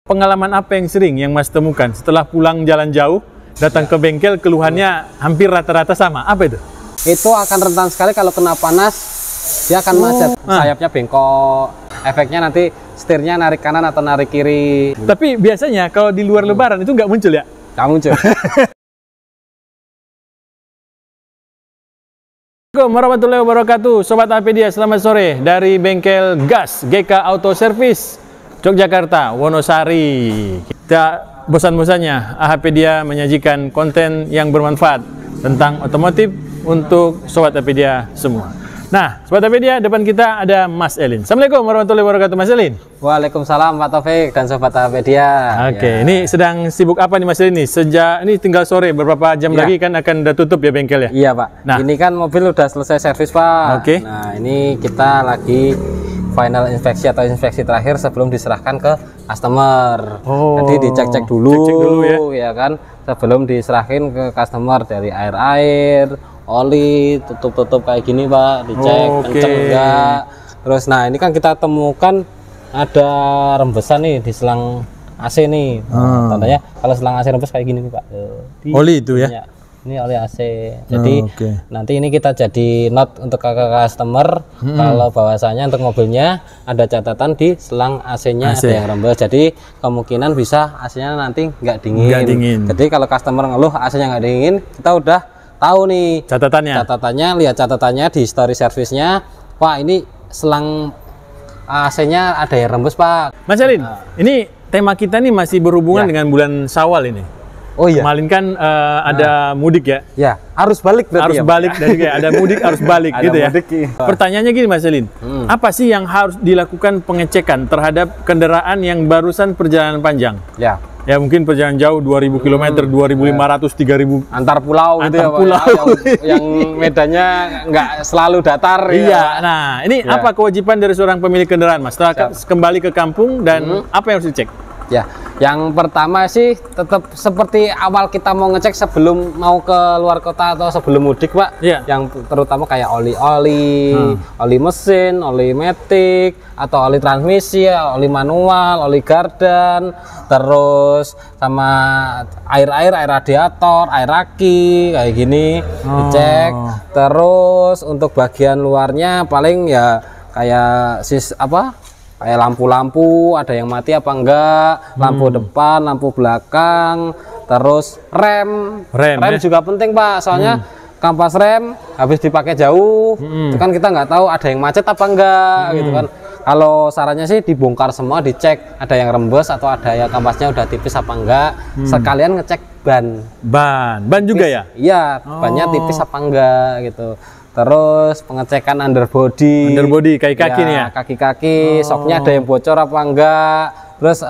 pengalaman apa yang sering yang Mas temukan setelah pulang jalan jauh, datang ke bengkel, keluhannya hampir rata-rata sama? Apa itu? Itu akan rentan sekali kalau kena panas, dia akan macet, sayapnya bengkok, efeknya nanti setirnya narik kanan atau narik kiri. Tapi biasanya kalau di luar lebaran itu nggak muncul ya? Nggak muncul. Assalamualaikum warahmatullahi wabarakatuh. Sobat Apedia, selamat sore dari bengkel gas GK Auto Service Yogyakarta, Wonosari. Kita bosan-bosannya Apedia menyajikan konten yang bermanfaat tentang otomotif untuk Sobat Apedia semua. Nah, Sobat Apedia, depan kita ada Mas Elin. Assalamualaikum warahmatullahi wabarakatuh, Mas Elin. Waalaikumsalam Pak Taufik dan Sobat Apedia. Oke, ini sedang sibuk apa nih Mas Elin nih? Sejak ini tinggal sore, beberapa jam lagi kan akan udah tutup ya bengkel ya? Iya Pak. Nah, ini kan mobil udah selesai servis Pak. Oke. Nah, ini kita lagi final inspeksi atau inspeksi terakhir sebelum diserahkan ke customer. Oh, jadi dicek-cek dulu, cek dulu ya kan, sebelum diserahin ke customer dari air, oli, tutup-tutup kayak gini Pak, dicek kenceng enggak. Terus nah ini kan kita temukan ada rembesan nih di selang AC nih. Tandanya kalau selang AC rembes kayak gini nih Pak. Oli itu ya? Ini oli AC. Jadi nanti ini kita jadi note untuk customer kalau bahwasanya untuk mobilnya ada catatan di selang AC-nya ada yang rembes. Jadi kemungkinan bisa AC-nya nanti nggak dingin. Jadi kalau customer ngeluh AC-nya nggak dingin, kita udah tahu nih catatannya, lihat catatannya di history service-nya. Wah, ini selang AC-nya ada yang rembes Pak. Mas Elin, ini tema kita nih masih berhubungan dengan bulan Syawal ini. Oh iya. Kemarin kan ada mudik ya? Ya, arus balik berarti. Arus balik dari ada mudik, arus balik gitu ya. Pertanyaannya gini Mas Elin, apa sih yang harus dilakukan pengecekan terhadap kendaraan yang barusan perjalanan panjang? Ya mungkin perjalanan jauh 2000 km, 2500, 3000 antar pulau gitu ya Pak. Yang medannya nggak selalu datar. Iya. Nah, ini apa kewajiban dari seorang pemilik kendaraan Mas setelah kembali ke kampung dan apa yang harus dicek? Ya, yang pertama sih tetap seperti awal kita mau ngecek sebelum mau ke luar kota atau sebelum mudik Pak. Yang terutama kayak oli mesin, oli matic, atau oli transmisi, oli manual, oli gardan, terus sama air radiator, air aki kayak gini dicek. Terus untuk bagian luarnya paling ya kayak kayak lampu-lampu ada yang mati apa enggak, lampu depan, lampu belakang, terus rem juga penting Pak, soalnya kampas rem habis dipakai jauh, itu kan kita nggak tahu ada yang macet apa enggak gitu kan. Kalau sarannya sih dibongkar semua, dicek ada yang rembes atau ada yang kampasnya udah tipis apa enggak, sekalian ngecek ban juga ya? Iya, bannya tipis apa enggak gitu. Terus pengecekan underbody kaki-kaki nih ya, kaki-kaki, soknya ada yang bocor apa enggak. Terus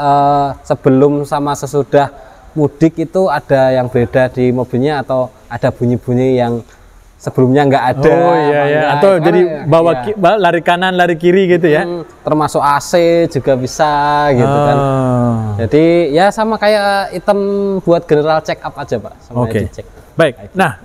sebelum sama sesudah mudik itu ada yang beda di mobilnya atau ada bunyi-bunyi yang sebelumnya enggak ada. Atau jadi lari kanan lari kiri gitu ya. Termasuk AC juga bisa gitu kan. Jadi ya sama kayak item buat general check up aja Pak. Dicek. Baik. Nah,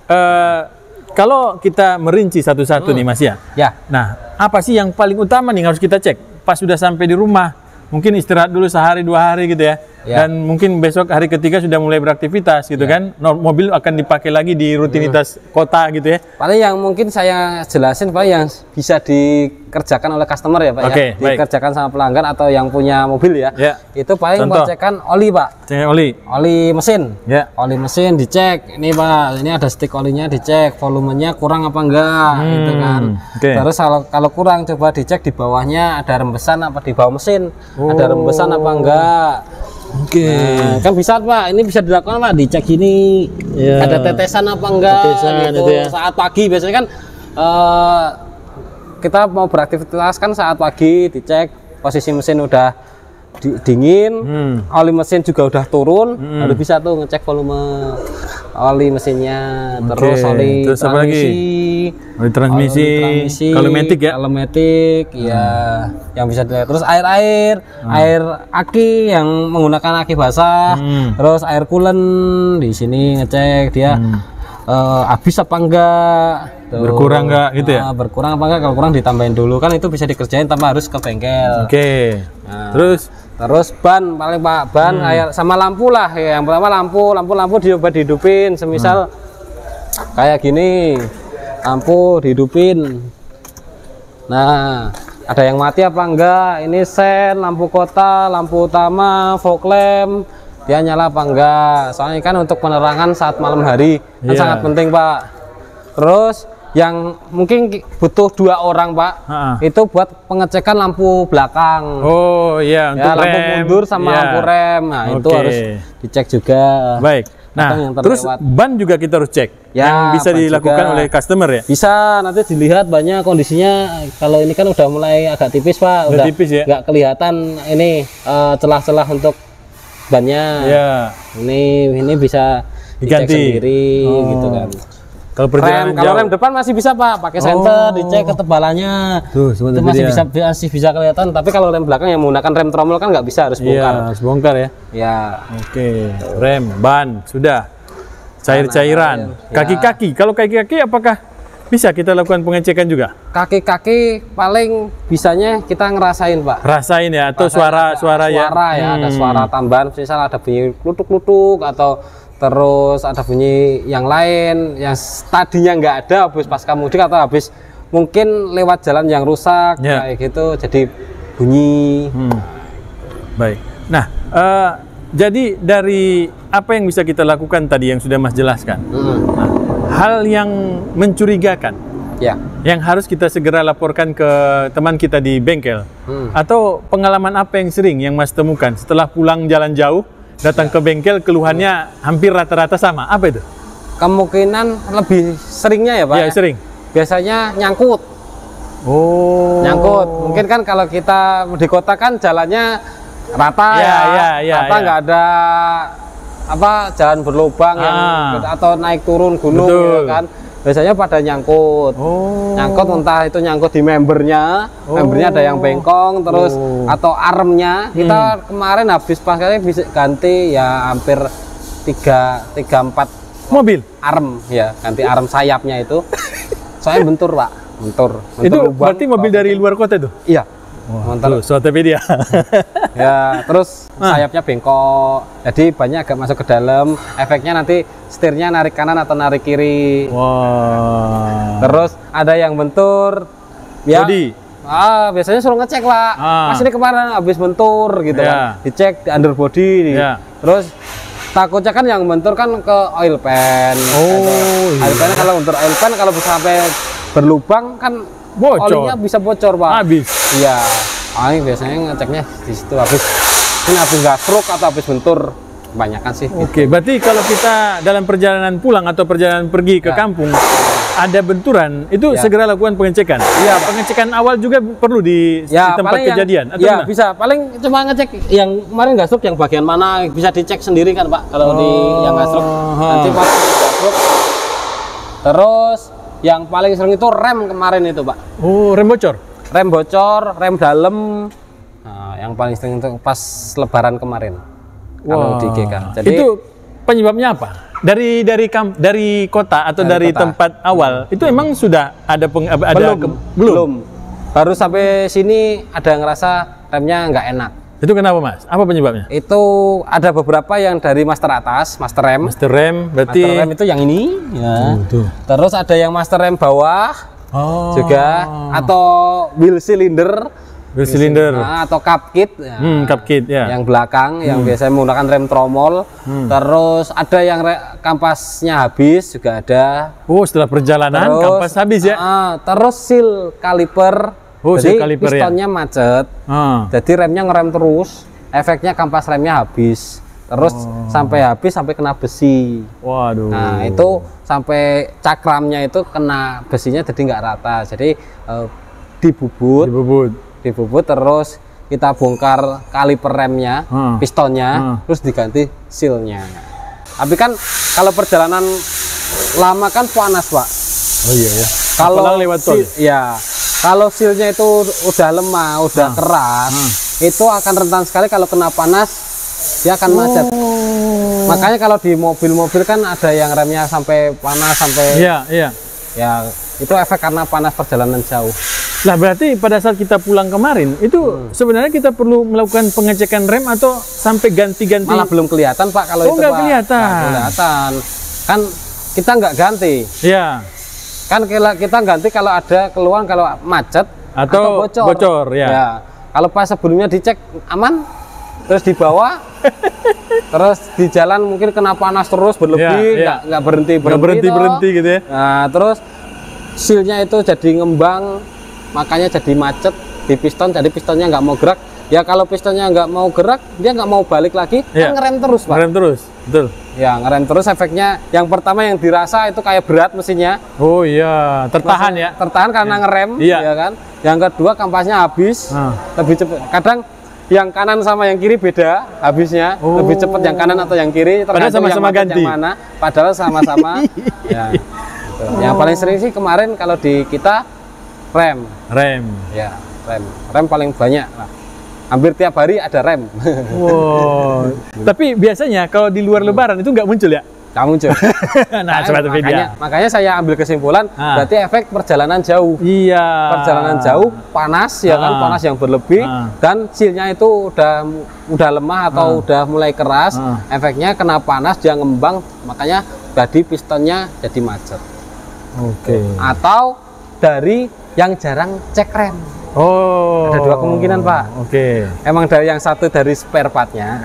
kalau kita merinci satu-satu nih Mas ya. Nah, apa sih yang paling utama nih harus kita cek pas sudah sampai di rumah? Mungkin istirahat dulu sehari 2 hari gitu ya. Dan mungkin besok hari ketiga sudah mulai beraktivitas gitu kan. Mobil akan dipakai lagi di rutinitas kota gitu ya. Paling yang mungkin saya jelasin Pak yang bisa dikerjakan oleh customer ya Pak dikerjakan sama pelanggan atau yang punya mobil ya. Itu paling pengecekan oli Pak. Oli mesin. Oli mesin dicek. Ini Pak, ini ada stick olinya dicek, volumenya kurang apa enggak gitu kan. Terus kalau kurang coba dicek di bawahnya ada rembesan apa di bawah mesin. Ada rembesan apa enggak. Nah, kan bisa Pak, ini bisa dilakukan Pak, dicek ini ada tetesan apa enggak gitu. Saat pagi biasanya kan kita mau beraktivitas kan saat pagi dicek posisi mesin udah dingin, oli mesin juga udah turun, udah bisa tuh ngecek volume oli mesinnya, terus oli transmisi, kalau matic ya yang bisa dilihat. Terus air aki yang menggunakan aki basah, terus air coolant di sini ngecek dia habis apa enggak, berkurang enggak gitu ya. Berkurang apa enggak, kalau kurang ditambahin dulu kan, itu bisa dikerjain tanpa harus ke bengkel. Terus Terus ban paling Pak, ban kayak sama lampu lah. Yang pertama lampu dicoba dihidupin, semisal kayak gini. Lampu dihidupin. Nah, ada yang mati apa enggak? Ini sen, lampu kota, lampu utama, fog lamp, dia nyala apa enggak? Soalnya kan untuk penerangan saat malam hari kan sangat penting Pak. Terus yang mungkin butuh 2 orang Pak, itu buat pengecekan lampu belakang. Oh iya, untuk ya, lampu mundur sama lampu rem. Nah itu harus dicek juga. Baik. Nah, terus ban juga kita harus cek. Ya, yang bisa dilakukan juga oleh customer ya? Bisa, nanti dilihat banyak kondisinya. Kalau ini kan udah mulai agak tipis Pak, udah tipis ya? Nggak kelihatan ini celah-celah untuk bannya. Ya. Ini bisa diganti sendiri gitu kan. Kalau rem depan masih bisa Pak, pakai senter dicek ketebalannya. Tuh, itu masih bisa kelihatan. Tapi kalau rem belakang yang menggunakan rem tromol kan nggak bisa, harus bongkar. Harus bongkar ya. Ya. Oke. Rem, ban sudah. Cair-cairan. Kaki-kaki. Kalau kaki-kaki apakah bisa kita lakukan pengecekan juga? Kaki-kaki paling bisanya kita ngerasain Pak. Rasain ya, atau suara ya. Suara ya, ada suara tambahan. Misal ada bunyi klutuk-klutuk atau terus ada bunyi yang lain yang tadinya nggak ada habis pasca mudik atau habis mungkin lewat jalan yang rusak kayak gitu jadi bunyi. Baik. Nah, jadi dari apa yang bisa kita lakukan tadi yang sudah Mas jelaskan, nah, hal yang mencurigakan, yang harus kita segera laporkan ke teman kita di bengkel, atau pengalaman apa yang sering yang Mas temukan setelah pulang jalan jauh? Datang ke bengkel keluhannya hampir rata-rata sama. Apa itu? Kemungkinan lebih seringnya ya Pak. Ya, sering. Biasanya nyangkut. Oh. Nyangkut. Mungkin kan kalau kita di kota kan jalannya rata rata nggak ada apa jalan berlubang yang atau naik turun gunung gitu kan. Biasanya pada nyangkut. Nyangkut entah itu nyangkut di membernya, membernya ada yang bengkong terus atau armnya. Kita kemarin habis pasnya bisa ganti ya hampir 3-4 mobil arm ya, ganti arm sayapnya itu. Soalnya bentur Pak, bentur itu berarti mobil dari luar kota itu? Iya. Mantap, Tokopedia. Ya, terus sayapnya bengkok, jadi banyak agak masuk ke dalam. Efeknya nanti setirnya narik kanan atau narik kiri. Terus ada yang bentur, ya. Biasanya suruh ngecek Pak. Mas ini kemarin habis bentur gitu kan, dicek di underbody. Terus takutnya kan yang bentur kan ke oil pan. Oil pan kalau bentur oil pan kalau bisa sampai berlubang kan olinya bisa bocor Pak. Habis. Iya. Ini biasanya ngeceknya di situ habis gasruk atau habis bentur kebanyakan sih. Oke, berarti kalau kita dalam perjalanan pulang atau perjalanan pergi ke kampung ada benturan, itu segera lakukan pengecekan. Iya, pengecekan awal juga perlu di tempat kejadian. Iya, bisa. Paling cuma ngecek yang kemarin gasruk yang bagian mana bisa dicek sendiri kan Pak. Kalau di yang gasruk nanti pas gasruk. Terus yang paling sering itu rem kemarin itu Pak. Rem bocor? Rem bocor, rem dalam. Nah, yang paling sering itu pas lebaran kemarin. Kalau di GK. Jadi itu penyebabnya apa? Dari kota atau dari tempat awal itu emang sudah ada belum. Baru sampai sini ada yang ngerasa remnya nggak enak. Itu kenapa Mas? Apa penyebabnya? Itu ada beberapa yang dari master atas, master rem. Master rem berarti master rem itu yang ini ya. Terus ada yang master rem bawah juga atau wheel cylinder. Wheel cylinder atau cup kit ya. Cup kit ya. Yang belakang yang biasanya menggunakan rem tromol. Terus ada yang kampasnya habis juga ada. Setelah perjalanan kampas habis ya. Terus seal kaliper. Jadi pistonnya macet, jadi remnya ngerem terus, efeknya kampas remnya habis, terus sampai kena besi. Waduh. Nah itu sampai cakramnya itu kena besinya jadi nggak rata, jadi dibubut terus kita bongkar kaliper remnya, pistonnya, terus diganti sealnya. Tapi kan kalau perjalanan lama kan panas Pak. Oh iya ya. Kalau lewat tol ya. Kalau sealnya itu udah lemah, udah keras, itu akan rentan sekali kalau kena panas, dia akan macet. Makanya kalau di mobil-mobil kan ada yang remnya sampai panas sampai. Iya. Ya itu efek karena panas perjalanan jauh. Lah berarti pada saat kita pulang kemarin itu sebenarnya kita perlu melakukan pengecekan rem atau sampai ganti-ganti? Malah belum kelihatan Pak kalau itu nggak Pak. Kelihatan. Nggak kelihatan. Kan kita nggak ganti. Ya. Kan kita ganti kalau ada keluhan, kalau macet atau bocor ya. Ya. Kalau pas sebelumnya dicek aman, terus dibawa, terus di jalan mungkin kena panas terus berlebih, nggak berhenti gitu ya. Nah, terus sealnya itu jadi ngembang, makanya jadi macet di piston, jadi pistonnya nggak mau gerak. Ya kalau pistonnya nggak mau gerak, dia nggak mau balik lagi, kan ngerem terus Pak. Ngerem terus, betul. Ya ngerem terus, efeknya yang pertama yang dirasa itu kayak berat mesinnya. Oh iya, tertahan ya. Tertahan karena ngerem, ya kan. Yang kedua kampasnya habis, lebih cepat. Kadang yang kanan sama yang kiri beda habisnya, lebih cepat yang kanan atau yang kiri, tergantung sama-sama yang ganti. Yang mana. Padahal sama-sama. Ya. Yang paling sering sih kemarin kalau di kita rem. Ya, rem paling banyak lah. Hampir tiap hari ada rem. Wow. Tapi biasanya kalau di luar Lebaran itu nggak muncul ya? Nggak muncul. Nah, makanya saya ambil kesimpulan, berarti efek perjalanan jauh. Iya. Perjalanan jauh, panas ya kan, panas yang berlebih, dan sealnya itu udah lemah atau udah mulai keras. Efeknya kena panas, dia ngembang, makanya jadi pistonnya jadi macet. Oke. Atau dari yang jarang cek rem. Oh. Ada dua kemungkinan Pak. Oke. Emang dari yang satu dari spare partnya,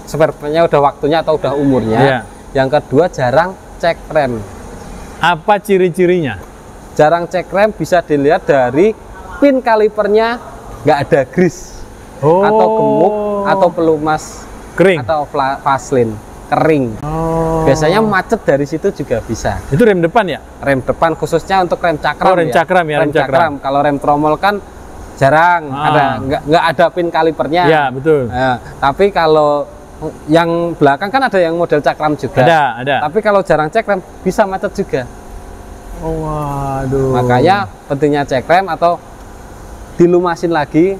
spare partnya udah waktunya atau udah umurnya. Yang kedua jarang cek rem. Apa ciri-cirinya? Jarang cek rem bisa dilihat dari pin kalipernya nggak ada grease, atau gemuk, atau pelumas kering, atau vaseline kering. Biasanya macet dari situ juga bisa. Itu rem depan ya? Rem depan khususnya untuk rem cakram. Rem cakram ya. Rem cakram. Kalau rem tromol kan jarang nggak ada pin kalipernya. Ya betul. Tapi kalau yang belakang kan ada yang model cakram juga. Ada. Tapi kalau jarang cek rem bisa macet juga. Oh, waduh. Makanya pentingnya cek rem atau dilumasin lagi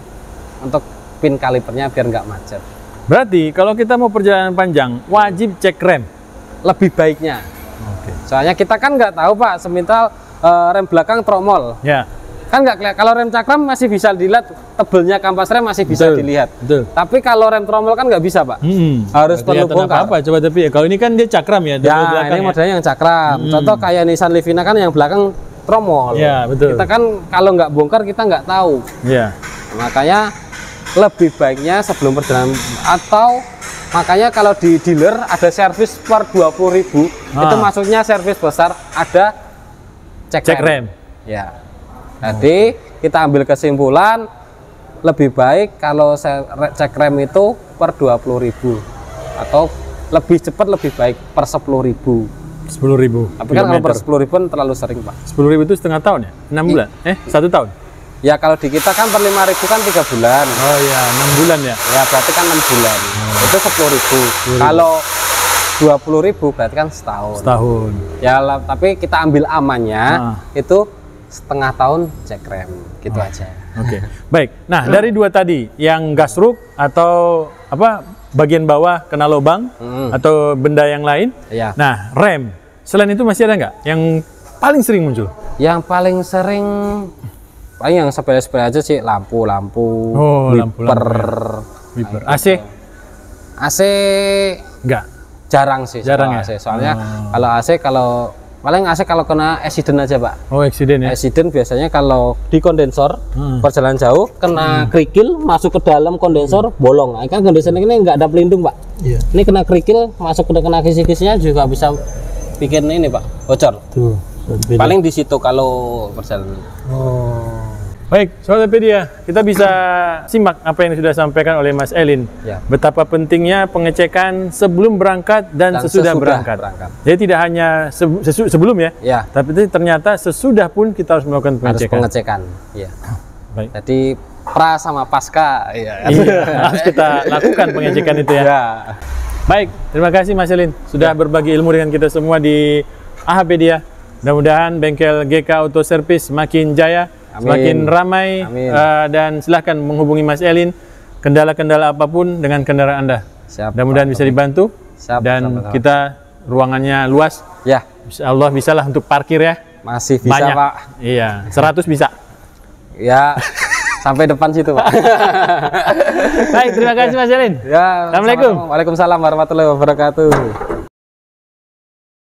untuk pin kalipernya biar nggak macet. Berarti kalau kita mau perjalanan panjang wajib cek rem. Lebih baiknya. Soalnya kita kan nggak tahu Pak, semisal rem belakang tromol. Ya. Kan nggak kelihatan. Kalau rem cakram masih bisa dilihat, tebelnya kampas rem masih bisa dilihat. Betul. Tapi kalau rem tromol kan nggak bisa Pak. Harus perlu bongkar. Apa? Coba tapi ya. Kalau ini kan dia cakram ya. Ya, ini modelnya yang cakram. Contoh kayak Nissan Livina kan yang belakang tromol. Ya, betul. Kita kan kalau nggak bongkar kita nggak tahu. Ya. Makanya lebih baiknya sebelum perjalanan, atau makanya kalau di dealer ada servis per 20.000, itu maksudnya servis besar, ada cek rem. Ya. Jadi kita ambil kesimpulan lebih baik kalau cek rem itu per 20.000, atau lebih cepat lebih baik per 10.000. 10.000. Tapi kan kalau per 10.000 terlalu sering Pak. 10.000 itu setengah tahun ya? 6 bulan? 1 tahun? Ya kalau di kita kan per 5.000 kan 3 bulan. Oh iya, 6 bulan ya? Ya berarti kan 6 bulan. Itu 10.000. Kalau 20.000 berarti kan setahun. Setahun. Ya tapi kita ambil amannya itu setengah tahun cek rem, gitu aja. Oke. Baik. Nah, dari dua tadi, yang gasruk atau apa bagian bawah kena lubang atau benda yang lain. Ya. Nah, rem. Selain itu masih ada nggak yang paling sering muncul? Yang paling sering paling yang sepele-sepele aja sih, lampu, wiper. AC? AC enggak. Jarang sih. Jarang ya? AC. Soalnya kalau AC paling AC kalau kena accident aja Pak. Oh, accident ya? Accident biasanya kalau di kondensor perjalanan jauh kena kerikil masuk ke dalam kondensor bolong. Nah, kan kondensor ini nggak ada pelindung Pak. Iya. Ini kena kerikil masuk ke kena kisi-kisinya juga bisa bikin ini Pak, bocor. Tuh. Paling di situ kalau perjalanan. Baik, Sobat Apedia, kita bisa simak apa yang sudah disampaikan oleh Mas Elin. Ya. Betapa pentingnya pengecekan sebelum berangkat dan sesudah berangkat. Jadi tidak hanya sebelum ya, tapi ternyata sesudah pun kita harus melakukan pengecekan. Harus pengecekan. Ya. Baik. Jadi pra sama pasca. Iya, harus kita lakukan pengecekan itu ya. Baik, terima kasih Mas Elin sudah berbagi ilmu dengan kita semua di Apedia. Mudah-mudahan bengkel GK Auto Service makin jaya, semakin ramai, dan silahkan menghubungi Mas Elin kendala-kendala apapun dengan kendaraan Anda. Mudah-mudahan bisa dibantu. Dan kita ruangannya luas. Ya. Insya Allah bisalah untuk parkir ya. Masih bisa banyak. Pak. Iya, 100 bisa. Ya, sampai depan situ, Pak. Baik, terima kasih Mas Jalin. Ya, Assalamualaikum. Waalaikumsalam warahmatullahi wabarakatuh.